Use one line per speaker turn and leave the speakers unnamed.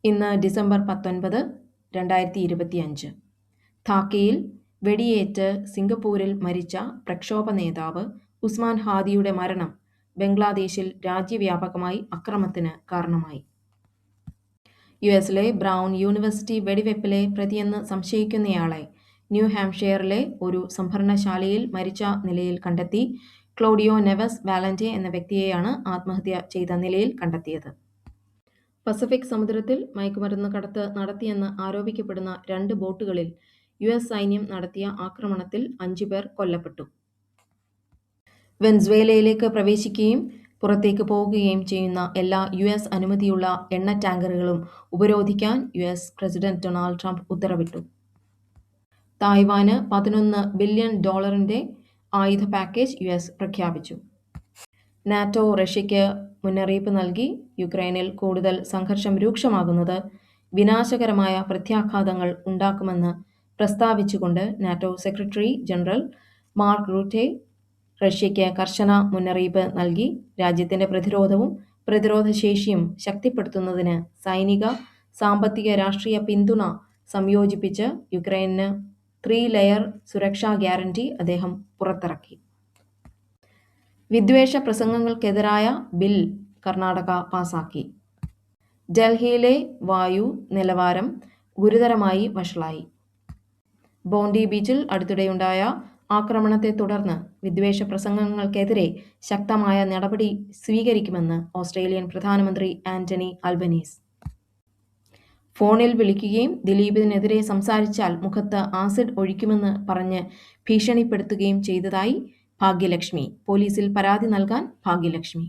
ഇന്ന് ഡിസംബർ 19, 2025. ധാക്കയിൽ വെടിയേറ്റ് സിംഗപ്പൂരിൽ മരിച്ച പ്രക്ഷോഭ നേതാവ് ഉസ്മാൻ ഹാദിയുടെ മരണം ബംഗ്ലാദേശിൽ രാജ്യവ്യാപകമായി അക്രമത്തിന് കാരണമായി. യുഎസിലെ ബ്രൗൺ യൂണിവേഴ്സിറ്റി വെടിവെപ്പിലെ പ്രതിയെന്ന് സംശയിക്കുന്നയാളെ ന്യൂ ഹാംഷെയറിലെ ഒരു സംഭരണശാലയിൽ മരിച്ച നിലയിൽ കണ്ടെത്തി. ക്ലോഡിയോ നെവസ് വാലന്റെ എന്ന വ്യക്തിയെയാണ് ആത്മഹത്യ ചെയ്ത നിലയിൽ കണ്ടെത്തിയത്. പസഫിക് സമുദ്രത്തിൽ മയക്കുമരുന്ന് കടത്ത് നടത്തിയെന്ന് ആരോപിക്കപ്പെടുന്ന 2 ബോട്ടുകളിൽ യുഎസ് സൈന്യം നടത്തിയ ആക്രമണത്തിൽ 5 പേർ കൊല്ലപ്പെട്ടു. വെനസ്വേലയിലേക്ക് പ്രവേശിക്കുകയും പുറത്തേക്ക് പോകുകയും ചെയ്യുന്ന എല്ലാ യുഎസ് അനുമതിയുള്ള എണ്ണ ടാങ്കറുകളും ഉപരോധിക്കാൻ യുഎസ് പ്രസിഡന്റ് ഡൊണാൾഡ് ട്രംപ് ഉത്തരവിട്ടു. തായ്വാന് $11 ബില്യൺ ആയുധ പാക്കേജ് യുഎസ് പ്രഖ്യാപിച്ചു. നാറ്റോ റഷ്യയ്ക്ക് മുന്നറിയിപ്പ് നൽകി. യുക്രൈനിൽ കൂടുതൽ സംഘർഷം രൂക്ഷമാകുന്നത് വിനാശകരമായ പ്രത്യാഘാതങ്ങൾ ഉണ്ടാക്കുമെന്ന് പ്രസ്താവിച്ചുകൊണ്ട് നാറ്റോ സെക്രട്ടറി ജനറൽ മാർക്ക് റൂറ്റെ റഷ്യയ്ക്ക് കർശന മുന്നറിയിപ്പ് നൽകി. രാജ്യത്തിന്റെ പ്രതിരോധവും പ്രതിരോധശേഷിയും ശക്തിപ്പെടുത്തുന്നതിന് സൈനിക, സാമ്പത്തിക, രാഷ്ട്രീയ പിന്തുണ സംയോജിപ്പിച്ച് യുക്രൈന് 3-ലെയർ സുരക്ഷാ ഗ്യാരണ്ടി അദ്ദേഹം പുറത്തിറക്കി. വിദ്വേഷ പ്രസംഗങ്ങൾക്കെതിരായ ബിൽ കർണാടക പാസാക്കി. ഡൽഹിയിലെ വായു നിലവാരം ഗുരുതരമായി വഷളായി. ബോണ്ടി ബീച്ചിൽ അടുത്തിടെയുണ്ടായ ആക്രമണത്തെ തുടർന്ന് വിദ്വേഷ പ്രസംഗങ്ങൾക്കെതിരെ ശക്തമായ നടപടി സ്വീകരിക്കുമെന്ന് ഓസ്ട്രേലിയൻ പ്രധാനമന്ത്രി ആന്റണി അൽബനീസ്. ഫോണിൽ വിളിക്കുകയും ദിലീപിനെതിരെ സംസാരിച്ചാൽ മുഖത്ത് ആസിഡ് ഒഴിക്കുമെന്ന് പറഞ്ഞ് ഭീഷണിപ്പെടുത്തുകയും ചെയ്തതായി ഭാഗ്യലക്ഷ്മി. പോലീസിൽ പരാതി നൽകാൻ ഭാഗ്യലക്ഷ്മി.